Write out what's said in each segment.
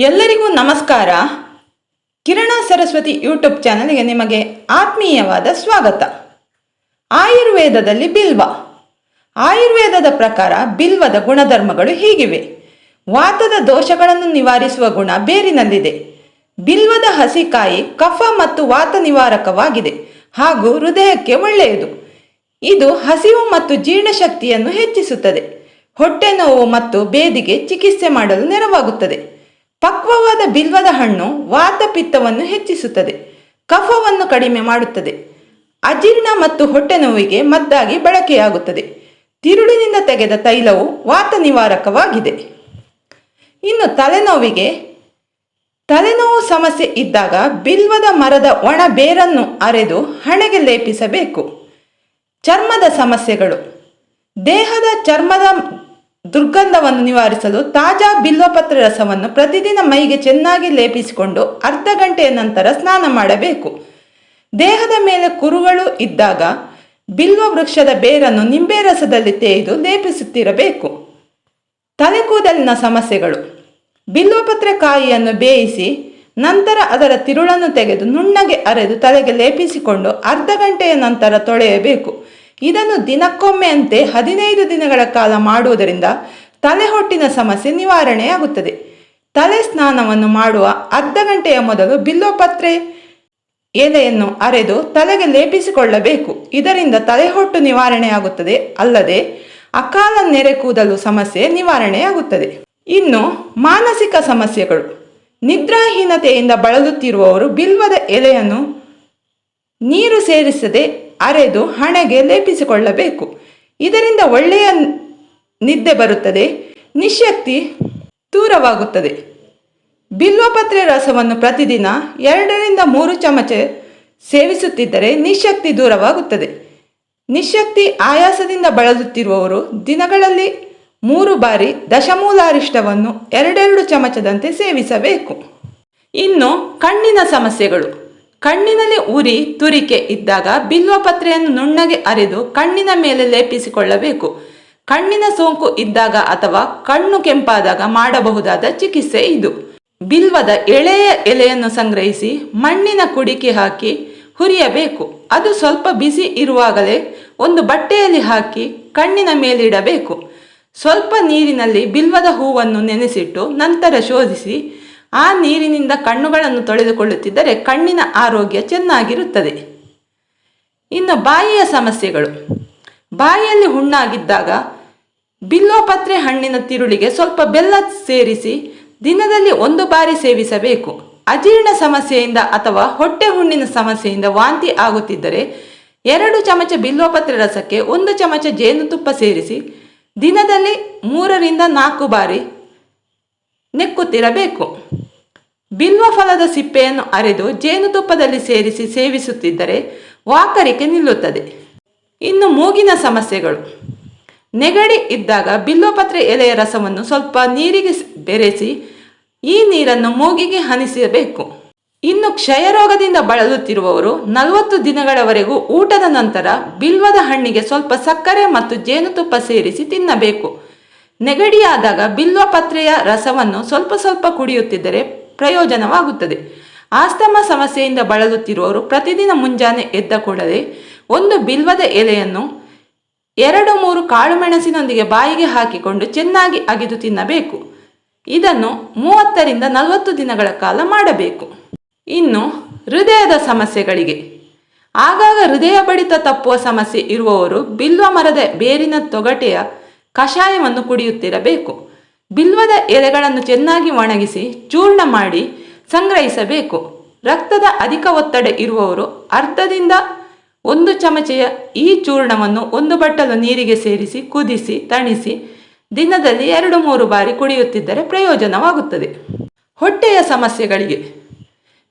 ಎಲ್ಲರಿಗೂ ನಮಸ್ಕಾರ. ಕಿರಣ ಸರಸ್ವತಿ ಯೂಟ್ಯೂಬ್ ಚಾನಲ್ಗೆ ನಿಮಗೆ ಆತ್ಮೀಯವಾದ ಸ್ವಾಗತ. ಆಯುರ್ವೇದದಲ್ಲಿ ಬಿಲ್ವ. ಆಯುರ್ವೇದದ ಪ್ರಕಾರ ಬಿಲ್ವದ ಗುಣಧರ್ಮಗಳು ಹೀಗಿವೆ. ವಾತದ ದೋಷಗಳನ್ನು ನಿವಾರಿಸುವ ಗುಣ ಬೇರಿನಲ್ಲಿದೆ. ಬಿಲ್ವದ ಹಸಿಕಾಯಿ ಕಫ ಮತ್ತು ವಾತ ನಿವಾರಕವಾಗಿದೆ ಹಾಗೂ ಹೃದಯಕ್ಕೆ ಒಳ್ಳೆಯದು. ಇದು ಹಸಿವು ಮತ್ತು ಜೀರ್ಣಶಕ್ತಿಯನ್ನು ಹೆಚ್ಚಿಸುತ್ತದೆ. ಹೊಟ್ಟೆ ನೋವು ಮತ್ತು ಬೇದಿಗೆ ಚಿಕಿತ್ಸೆ ಮಾಡಲು ನೆರವಾಗುತ್ತದೆ. ಪಕ್ವವಾದ ಬಿಲ್ವದ ಹಣ್ಣು ವಾತ ಪಿತ್ತವನ್ನು ಹೆಚ್ಚಿಸುತ್ತದೆ, ಕಫವನ್ನು ಕಡಿಮೆ ಮಾಡುತ್ತದೆ, ಅಜೀರ್ಣ ಮತ್ತು ಹೊಟ್ಟೆ ನೋವಿಗೆ ಮದ್ದಾಗಿ ಬಳಕೆಯಾಗುತ್ತದೆ. ತಿರುಳಿನಿಂದ ತೆಗೆದ ತೈಲವು ವಾತ ನಿವಾರಕವಾಗಿದೆ. ಇನ್ನು ತಲೆನೋವು ಸಮಸ್ಯೆ ಇದ್ದಾಗ ಬಿಲ್ವದ ಮರದ ಒಣ ಬೇರನ್ನು ಅರೆದು ಹಣೆಗೆ ಲೇಪಿಸಬೇಕು. ಚರ್ಮದ ಸಮಸ್ಯೆಗಳು. ದೇಹದ ಚರ್ಮದ ದುರ್ಗಂಧವನ್ನು ನಿವಾರಿಸಲು ತಾಜಾ ಬಿಲ್ವಪತ್ರೆ ರಸವನ್ನು ಪ್ರತಿದಿನ ಮೈಗೆ ಚೆನ್ನಾಗಿ ಲೇಪಿಸಿಕೊಂಡು ಅರ್ಧ ಗಂಟೆಯ ನಂತರ ಸ್ನಾನ ಮಾಡಬೇಕು. ದೇಹದ ಮೇಲೆ ಕುರುಗಳು ಇದ್ದಾಗ ಬಿಲ್ವ ವೃಕ್ಷದ ಬೇರನ್ನು ನಿಂಬೆ ರಸದಲ್ಲಿ ತೇಯ್ದು ಲೇಪಿಸುತ್ತಿರಬೇಕು. ತಲೆಕೂದಲಿನ ಸಮಸ್ಯೆಗಳು. ಬಿಲ್ವಪತ್ರೆ ಕಾಯಿಯನ್ನು ಬೇಯಿಸಿ ನಂತರ ಅದರ ತಿರುಳನ್ನು ತೆಗೆದು ನುಣ್ಣಗೆ ಅರೆದು ತಲೆಗೆ ಲೇಪಿಸಿಕೊಂಡು ಅರ್ಧ ಗಂಟೆಯ ನಂತರ ತೊಳೆಯಬೇಕು. ಇದನ್ನು ದಿನಕ್ಕೊಮ್ಮೆಯಂತೆ 15 ದಿನಗಳ ಕಾಲ ಮಾಡುವುದರಿಂದ ತಲೆಹೊಟ್ಟಿನ ಸಮಸ್ಯೆ ನಿವಾರಣೆಯಾಗುತ್ತದೆ. ತಲೆ ಸ್ನಾನವನ್ನು ಮಾಡುವ ಅರ್ಧ ಗಂಟೆಯ ಮೊದಲು ಬಿಲ್ವಪತ್ರೆ ಎಲೆಯನ್ನು ಅರೆದು ತಲೆಗೆ ಲೇಪಿಸಿಕೊಳ್ಳಬೇಕು. ಇದರಿಂದ ತಲೆಹೊಟ್ಟು ನಿವಾರಣೆಯಾಗುತ್ತದೆ, ಅಲ್ಲದೆ ಅಕಾಲ ನೆರೆ ಕೂದಲು ಸಮಸ್ಯೆ ನಿವಾರಣೆಯಾಗುತ್ತದೆ. ಇನ್ನು ಮಾನಸಿಕ ಸಮಸ್ಯೆಗಳು. ನಿದ್ರಾಹೀನತೆಯಿಂದ ಬಳಲುತ್ತಿರುವವರು ಬಿಲ್ವದ ಎಲೆಯನ್ನು ನೀರು ಸೇರಿಸದೆ ಅರೆದು ಹಣೆಗೆ ಲೇಪಿಸಿಕೊಳ್ಳಬೇಕು. ಇದರಿಂದ ಒಳ್ಳೆಯ ನಿದ್ದೆ ಬರುತ್ತದೆ, ನಿಶ್ಶಕ್ತಿ ದೂರವಾಗುತ್ತದೆ. ಬಿಲ್ವಪತ್ರೆ ರಸವನ್ನು ಪ್ರತಿದಿನ 2 ರಿಂದ 3 ಚಮಚ ಸೇವಿಸುತ್ತಿದ್ದರೆ ನಿಶ್ಶಕ್ತಿ ದೂರವಾಗುತ್ತದೆ. ನಿಶ್ಶಕ್ತಿ ಆಯಾಸದಿಂದ ಬಳಲುತ್ತಿರುವವರು ದಿನಗಳಲ್ಲಿ 3 ಬಾರಿ ದಶಮೂಲಾರಿಷ್ಟವನ್ನು 2 ಚಮಚದಂತೆ ಸೇವಿಸಬೇಕು. ಇನ್ನು ಕಣ್ಣಿನ ಸಮಸ್ಯೆಗಳು. ಕಣ್ಣಿನಲ್ಲಿ ಉರಿ ತುರಿಕೆ ಇದ್ದಾಗ ಬಿಲ್ವಪತ್ರೆಯನ್ನು ನುಣ್ಣಗೆ ಅರೆದು ಕಣ್ಣಿನ ಮೇಲೆ ಲೇಪಿಸಿಕೊಳ್ಳಬೇಕು. ಕಣ್ಣಿನ ಸೋಂಕು ಇದ್ದಾಗ ಅಥವಾ ಕಣ್ಣು ಕೆಂಪಾದಾಗ ಮಾಡಬಹುದಾದ ಚಿಕಿತ್ಸೆ ಇದು. ಬಿಲ್ವದ ಎಳೆಯ ಎಲೆಯನ್ನು ಸಂಗ್ರಹಿಸಿ ಮಣ್ಣಿನ ಕುಡಿಕೆ ಹಾಕಿ ಹುರಿಯಬೇಕು. ಅದು ಸ್ವಲ್ಪ ಬಿಸಿ ಇರುವಾಗಲೇ ಒಂದು ಬಟ್ಟೆಯಲ್ಲಿ ಹಾಕಿ ಕಣ್ಣಿನ ಮೇಲಿಡಬೇಕು. ಸ್ವಲ್ಪ ನೀರಿನಲ್ಲಿ ಬಿಲ್ವದ ಹೂವನ್ನು ನೆನೆಸಿಟ್ಟು ನಂತರ ಶೋಧಿಸಿ ಆ ನೀರಿನಿಂದ ಕಣ್ಣುಗಳನ್ನು ತೊಳೆದುಕೊಳ್ಳುತ್ತಿದ್ದರೆ ಕಣ್ಣಿನ ಆರೋಗ್ಯ ಚೆನ್ನಾಗಿರುತ್ತದೆ. ಇನ್ನು ಬಾಯಿಯ ಸಮಸ್ಯೆಗಳು. ಬಾಯಿಯಲ್ಲಿ ಹುಣ್ಣಾಗಿದ್ದಾಗ ಬಿಲ್ವಪತ್ರೆ ಹಣ್ಣಿನ ತಿರುಳಿಗೆ ಸ್ವಲ್ಪ ಬೆಲ್ಲ ಸೇರಿಸಿ ದಿನದಲ್ಲಿ 1 ಬಾರಿ ಸೇವಿಸಬೇಕು. ಅಜೀರ್ಣ ಸಮಸ್ಯೆಯಿಂದ ಅಥವಾ ಹೊಟ್ಟೆ ಹುಣ್ಣಿನ ಸಮಸ್ಯೆಯಿಂದ ವಾಂತಿ ಆಗುತ್ತಿದ್ದರೆ 2 ಚಮಚ ಬಿಲ್ವಪತ್ರೆ ರಸಕ್ಕೆ 1 ಚಮಚ ಜೇನುತುಪ್ಪ ಸೇರಿಸಿ ದಿನದಲ್ಲಿ 3 ರಿಂದ 4 ಬಾರಿ ನೆಕ್ಕುತ್ತಿರಬೇಕು. ಬಿಲ್ವ ಫಲದ ಸಿಪ್ಪೆಯನ್ನು ಅರೆದು ಜೇನುತುಪ್ಪದಲ್ಲಿ ಸೇರಿಸಿ ಸೇವಿಸುತ್ತಿದ್ದರೆ ವಾಕರಿಕೆ ನಿಲ್ಲುತ್ತದೆ. ಇನ್ನು ಮೂಗಿನ ಸಮಸ್ಯೆಗಳು. ನೆಗಡಿ ಇದ್ದಾಗ ಬಿಲ್ವಪತ್ರೆ ಎಲೆಯ ರಸವನ್ನು ಸ್ವಲ್ಪ ನೀರಿಗೆ ಬೆರೆಸಿ ಈ ನೀರನ್ನು ಮೂಗಿಗೆ ಹನಿಸಬೇಕು. ಇನ್ನು ಕ್ಷಯರೋಗದಿಂದ ಬಳಲುತ್ತಿರುವವರು 40 ದಿನಗಳವರೆಗೂ ಊಟದ ನಂತರ ಬಿಲ್ವದ ಹಣ್ಣಿಗೆ ಸ್ವಲ್ಪ ಸಕ್ಕರೆ ಮತ್ತು ಜೇನುತುಪ್ಪ ಸೇರಿಸಿ ತಿನ್ನಬೇಕು. ನೆಗಡಿಯಾದಾಗ ಬಿಲ್ವಪತ್ರೆಯ ರಸವನ್ನು ಸ್ವಲ್ಪ ಸ್ವಲ್ಪ ಕುಡಿಯುತ್ತಿದ್ದರೆ ಪ್ರಯೋಜನವಾಗುತ್ತದೆ. ಆಸ್ತಮಾ ಸಮಸ್ಯೆಯಿಂದ ಬಳಲುತ್ತಿರುವವರು ಪ್ರತಿದಿನ ಮುಂಜಾನೆ ಎದ್ದ ಕೂಡಲೇ 1 ಬಿಲ್ವದ ಎಲೆಯನ್ನು 2-3 ಕಾಳುಮೆಣಸಿನೊಂದಿಗೆ ಬಾಯಿಗೆ ಹಾಕಿಕೊಂಡು ಚೆನ್ನಾಗಿ ಅಗಿದು ತಿನ್ನಬೇಕು. ಇದನ್ನು 30 ರಿಂದ 40 ದಿನಗಳ ಕಾಲ ಮಾಡಬೇಕು. ಇನ್ನು ಹೃದಯದ ಸಮಸ್ಯೆಗಳಿಗೆ. ಆಗಾಗ ಹೃದಯ ಬಡಿತ ತಪ್ಪುವ ಸಮಸ್ಯೆ ಇರುವವರು ಬಿಲ್ವ ಮರದ ಬೇರಿನ ತೊಗಟೆಯ ಕಷಾಯವನ್ನು ಕುಡಿಯುತ್ತಿರಬೇಕು. ಬಿಲ್ವದ ಎಲೆಗಳನ್ನು ಚೆನ್ನಾಗಿ ಒಣಗಿಸಿ ಚೂರ್ಣ ಮಾಡಿ ಸಂಗ್ರಹಿಸಬೇಕು. ರಕ್ತದ ಅಧಿಕ ಒತ್ತಡ ಇರುವವರು ಅರ್ಧದಿಂದ 1 ಚಮಚೆಯ ಈ ಚೂರ್ಣವನ್ನು 1 ಬಟ್ಟಲು ನೀರಿಗೆ ಸೇರಿಸಿ ಕುದಿಸಿ ತಣಿಸಿ ದಿನದಲ್ಲಿ 2-3 ಬಾರಿ ಕುಡಿಯುತ್ತಿದ್ದರೆ ಪ್ರಯೋಜನವಾಗುತ್ತದೆ. ಹೊಟ್ಟೆಯ ಸಮಸ್ಯೆಗಳಿಗೆ.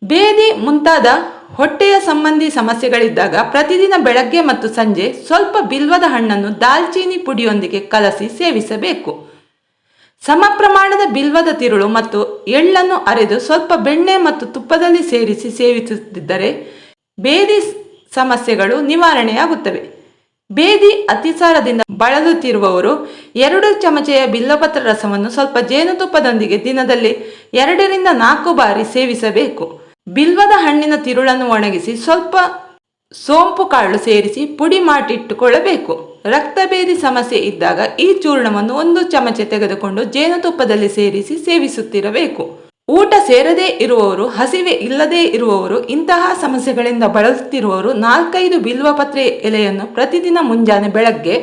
ಬೇದಿ ಮುಂತಾದ ಹೊಟ್ಟೆಯ ಸಂಬಂಧಿ ಸಮಸ್ಯೆಗಳಿದ್ದಾಗ ಪ್ರತಿದಿನ ಬೆಳಗ್ಗೆ ಮತ್ತು ಸಂಜೆ ಸ್ವಲ್ಪ ಬಿಲ್ವದ ಹಣ್ಣನ್ನು ದಾಲ್ಚೀನಿ ಪುಡಿಯೊಂದಿಗೆ ಕಲಸಿ ಸೇವಿಸಬೇಕು. ಸಮ ಪ್ರಮಾಣದ ಬಿಲ್ವದ ತಿರುಳು ಮತ್ತು ಎಳ್ಳನ್ನು ಅರೆದು ಸ್ವಲ್ಪ ಬೆಣ್ಣೆ ಮತ್ತು ತುಪ್ಪದಲ್ಲಿ ಸೇರಿಸಿ ಸೇವಿಸುತ್ತಿದ್ದರೆ ಬೇದಿ ಸಮಸ್ಯೆಗಳು ನಿವಾರಣೆಯಾಗುತ್ತವೆ. ಬೇದಿ ಅತಿಸಾರದಿಂದ ಬಳಲುತ್ತಿರುವವರು 2 ಚಮಚೆಯ ಬಿಲ್ವಪತ್ರ ರಸವನ್ನು ಸ್ವಲ್ಪ ಜೇನುತುಪ್ಪದೊಂದಿಗೆ ದಿನದಲ್ಲಿ 2 ರಿಂದ 4 ಬಾರಿ ಸೇವಿಸಬೇಕು. ಬಿಲ್ವದ ಹಣ್ಣಿನ ತಿರುಳನ್ನು ಒಣಗಿಸಿ ಸ್ವಲ್ಪ ಸೋಂಪು ಕಾಳು ಸೇರಿಸಿ ಪುಡಿ ಮಾಡಿಟ್ಟುಕೊಳ್ಳಬೇಕು. ರಕ್ತಭೇದಿ ಸಮಸ್ಯೆ ಇದ್ದಾಗ ಈ ಚೂರ್ಣವನ್ನು 1 ಚಮಚೆ ತೆಗೆದುಕೊಂಡು ಜೇನುತುಪ್ಪದಲ್ಲಿ ಸೇರಿಸಿ ಸೇವಿಸುತ್ತಿರಬೇಕು. ಊಟ ಸೇರದೇ ಇರುವವರು, ಹಸಿವೆ ಇಲ್ಲದೇ ಇರುವವರು, ಇಂತಹ ಸಮಸ್ಯೆಗಳಿಂದ ಬಳಲುತ್ತಿರುವವರು 4-5 ಬಿಲ್ವಪತ್ರೆ ಎಲೆಯನ್ನು ಪ್ರತಿದಿನ ಮುಂಜಾನೆ ಬೆಳಗ್ಗೆ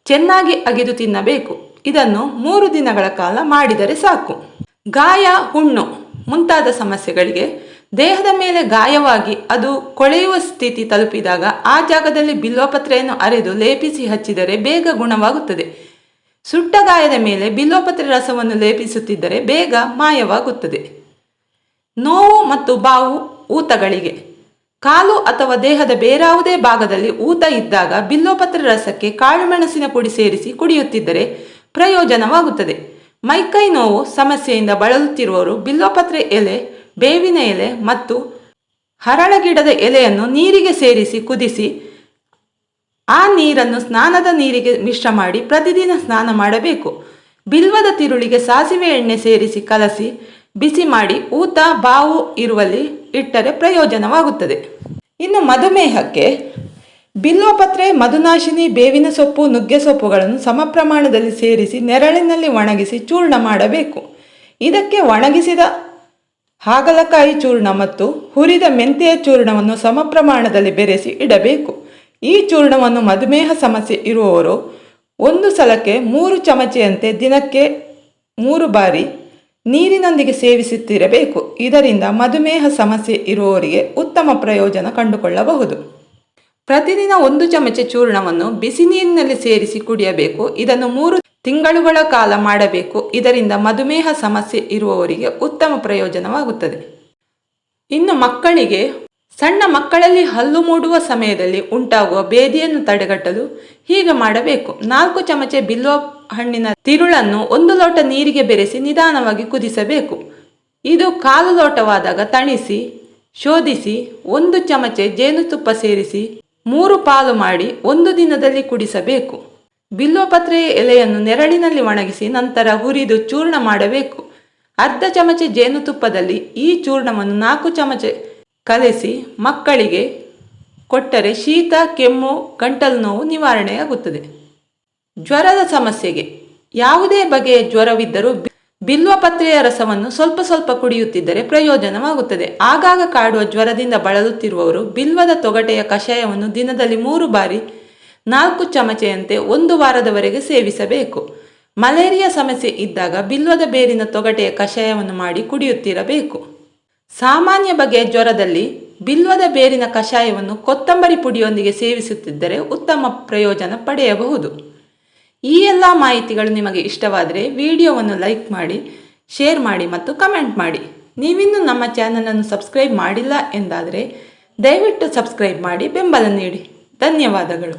ಚೆನ್ನಾಗಿ ಅಗೆದು ತಿನ್ನಬೇಕು. ಇದನ್ನು 3 ದಿನಗಳ ಕಾಲ ಮಾಡಿದರೆ ಸಾಕು. ಗಾಯ, ಹುಣ್ಣು ಮುಂತಾದ ಸಮಸ್ಯೆಗಳಿಗೆ ದೇಹದ ಮೇಲೆ ಗಾಯವಾಗಿ ಅದು ಕೊಳೆಯುವ ಸ್ಥಿತಿ ತಲುಪಿದಾಗ ಆ ಜಾಗದಲ್ಲಿ ಬಿಲ್ವಪತ್ರೆಯನ್ನು ಅರೆದು ಲೇಪಿಸಿ ಹಚ್ಚಿದರೆ ಬೇಗ ಗುಣವಾಗುತ್ತದೆ. ಸುಟ್ಟ ಗಾಯದ ಮೇಲೆ ಬಿಲ್ವಪತ್ರೆ ರಸವನ್ನು ಲೇಪಿಸುತ್ತಿದ್ದರೆ ಬೇಗ ಮಾಯವಾಗುತ್ತದೆ. ನೋವು ಮತ್ತು ಬಾವು ಊತಗಳಿಗೆ ಕಾಲು ಅಥವಾ ದೇಹದ ಬೇರಾವುದೇ ಭಾಗದಲ್ಲಿ ಊತ ಇದ್ದಾಗ ಬಿಲ್ವಪತ್ರೆ ರಸಕ್ಕೆ ಕಾಳುಮೆಣಸಿನ ಪುಡಿ ಸೇರಿಸಿ ಕುಡಿಯುತ್ತಿದ್ದರೆ ಪ್ರಯೋಜನವಾಗುತ್ತದೆ. ಮೈಕೈ ನೋವು ಸಮಸ್ಯೆಯಿಂದ ಬಳಲುತ್ತಿರುವವರು ಬಿಲ್ವಪತ್ರೆ ಎಲೆ, ಬೇವಿನ ಎಲೆ ಮತ್ತು ಹರಳಗಿಡದ ಎಲೆಯನ್ನು ನೀರಿಗೆ ಸೇರಿಸಿ ಕುದಿಸಿ ಆ ನೀರನ್ನು ಸ್ನಾನದ ನೀರಿಗೆ ಮಿಶ್ರ ಮಾಡಿ ಪ್ರತಿದಿನ ಸ್ನಾನ ಮಾಡಬೇಕು. ಬಿಲ್ವದ ತಿರುಳಿಗೆ ಸಾಸಿವೆ ಎಣ್ಣೆ ಸೇರಿಸಿ ಕಲಸಿ ಬಿಸಿ ಮಾಡಿ ಊತ, ಬಾವು ಇರುವಲ್ಲಿ ಇಟ್ಟರೆ ಪ್ರಯೋಜನವಾಗುತ್ತದೆ. ಇನ್ನು ಮಧುಮೇಹಕ್ಕೆ ಬಿಲ್ವಪತ್ರೆ, ಮಧುನಾಶಿನಿ, ಬೇವಿನ ಸೊಪ್ಪು, ನುಗ್ಗೆ ಸೊಪ್ಪುಗಳನ್ನು ಸಮ ಪ್ರಮಾಣದಲ್ಲಿ ಸೇರಿಸಿ ನೆರಳಿನಲ್ಲಿ ಒಣಗಿಸಿ ಚೂರ್ಣ ಮಾಡಬೇಕು. ಇದಕ್ಕೆ ಒಣಗಿಸಿದ ಹಾಗಲಕಾಯಿ ಚೂರ್ಣ ಮತ್ತು ಹುರಿದ ಮೆಂತೆಯ ಚೂರ್ಣವನ್ನು ಸಮ ಪ್ರಮಾಣದಲ್ಲಿ ಬೆರೆಸಿ ಇಡಬೇಕು. ಈ ಚೂರ್ಣವನ್ನು ಮಧುಮೇಹ ಸಮಸ್ಯೆ ಇರುವವರು 1 ಸಲಕ್ಕೆ 3 ಚಮಚೆಯಂತೆ ದಿನಕ್ಕೆ 3 ಬಾರಿ ನೀರಿನೊಂದಿಗೆ ಸೇವಿಸುತ್ತಿರಬೇಕು. ಇದರಿಂದ ಮಧುಮೇಹ ಸಮಸ್ಯೆ ಇರುವವರಿಗೆ ಉತ್ತಮ ಪ್ರಯೋಜನ ಕಂಡುಕೊಳ್ಳಬಹುದು. ಪ್ರತಿದಿನ 1 ಚಮಚೆ ಚೂರ್ಣವನ್ನು ಬಿಸಿ ನೀರಿನಲ್ಲಿ ಸೇರಿಸಿ ಕುಡಿಯಬೇಕು. ಇದನ್ನು 3 ತಿಂಗಳುಗಳ ಕಾಲ ಮಾಡಬೇಕು. ಇದರಿಂದ ಮಧುಮೇಹ ಸಮಸ್ಯೆ ಇರುವವರಿಗೆ ಉತ್ತಮ ಪ್ರಯೋಜನವಾಗುತ್ತದೆ. ಇನ್ನು ಮಕ್ಕಳಿಗೆ, ಸಣ್ಣ ಮಕ್ಕಳಲ್ಲಿ ಹಲ್ಲು ಮೂಡುವ ಸಮಯದಲ್ಲಿ ಉಂಟಾಗುವ ಬೇದಿಯನ್ನು ತಡೆಗಟ್ಟಲು ಹೀಗೆ ಮಾಡಬೇಕು. 4 ಚಮಚೆ ಬಿಲ್ವ ಹಣ್ಣಿನ ತಿರುಳನ್ನು 1 ಲೋಟ ನೀರಿಗೆ ಬೆರೆಸಿ ನಿಧಾನವಾಗಿ ಕುದಿಸಬೇಕು. ಇದು 1/4 ಲೋಟವಾದಾಗ ತಣಿಸಿ ಶೋಧಿಸಿ 1 ಚಮಚೆ ಜೇನುತುಪ್ಪ ಸೇರಿಸಿ 3 ಪಾಲು ಮಾಡಿ 1 ದಿನದಲ್ಲಿ ಕುಡಿಸಬೇಕು. ಬಿಲ್ವಪತ್ರೆಯ ಎಲೆಯನ್ನು ನೆರಳಿನಲ್ಲಿ ಒಣಗಿಸಿ ನಂತರ ಹುರಿದು ಚೂರ್ಣ ಮಾಡಬೇಕು. ಅರ್ಧ ಚಮಚೆ ಜೇನುತುಪ್ಪದಲ್ಲಿ ಈ ಚೂರ್ಣವನ್ನು 4 ಚಮಚೆ ಕಲಸಿ ಮಕ್ಕಳಿಗೆ ಕೊಟ್ಟರೆ ಶೀತ, ಕೆಮ್ಮು, ಗಂಟಲು ನೋವು ನಿವಾರಣೆಯಾಗುತ್ತದೆ. ಜ್ವರದ ಸಮಸ್ಯೆಗೆ ಯಾವುದೇ ಬಗೆಯ ಜ್ವರವಿದ್ದರೂ ಬಿಲ್ವಪತ್ರೆಯ ರಸವನ್ನು ಸ್ವಲ್ಪ ಸ್ವಲ್ಪ ಕುಡಿಯುತ್ತಿದ್ದರೆ ಪ್ರಯೋಜನವಾಗುತ್ತದೆ. ಆಗಾಗ ಕಾಡುವ ಜ್ವರದಿಂದ ಬಳಲುತ್ತಿರುವವರು ಬಿಲ್ವದ ತೊಗಟೆಯ ಕಷಾಯವನ್ನು ದಿನದಲ್ಲಿ 3 ಬಾರಿ 4 ಚಮಚೆಯಂತೆ 1 ವಾರದವರೆಗೆ ಸೇವಿಸಬೇಕು. ಮಲೇರಿಯಾ ಸಮಸ್ಯೆ ಇದ್ದಾಗ ಬಿಲ್ವದ ಬೇರಿನ ತೊಗಟೆಯ ಕಷಾಯವನ್ನು ಮಾಡಿ ಕುಡಿಯುತ್ತಿರಬೇಕು. ಸಾಮಾನ್ಯ ಬಗೆಯ ಜ್ವರದಲ್ಲಿ ಬಿಲ್ವದ ಬೇರಿನ ಕಷಾಯವನ್ನು ಕೊತ್ತಂಬರಿ ಪುಡಿಯೊಂದಿಗೆ ಸೇವಿಸುತ್ತಿದ್ದರೆ ಉತ್ತಮ ಪ್ರಯೋಜನ ಪಡೆಯಬಹುದು. ಈ ಎಲ್ಲ ಮಾಹಿತಿಗಳು ನಿಮಗೆ ಇಷ್ಟವಾದರೆ ವಿಡಿಯೋವನ್ನು ಲೈಕ್ ಮಾಡಿ, ಶೇರ್ ಮಾಡಿ ಮತ್ತು ಕಮೆಂಟ್ ಮಾಡಿ. ನೀವಿನ್ನೂ ನಮ್ಮ ಚಾನಲನ್ನು ಸಬ್ಸ್ಕ್ರೈಬ್ ಮಾಡಿಲ್ಲ ಎಂದಾದರೆ ದಯವಿಟ್ಟು ಸಬ್ಸ್ಕ್ರೈಬ್ ಮಾಡಿ ಬೆಂಬಲ ನೀಡಿ. ಧನ್ಯವಾದಗಳು.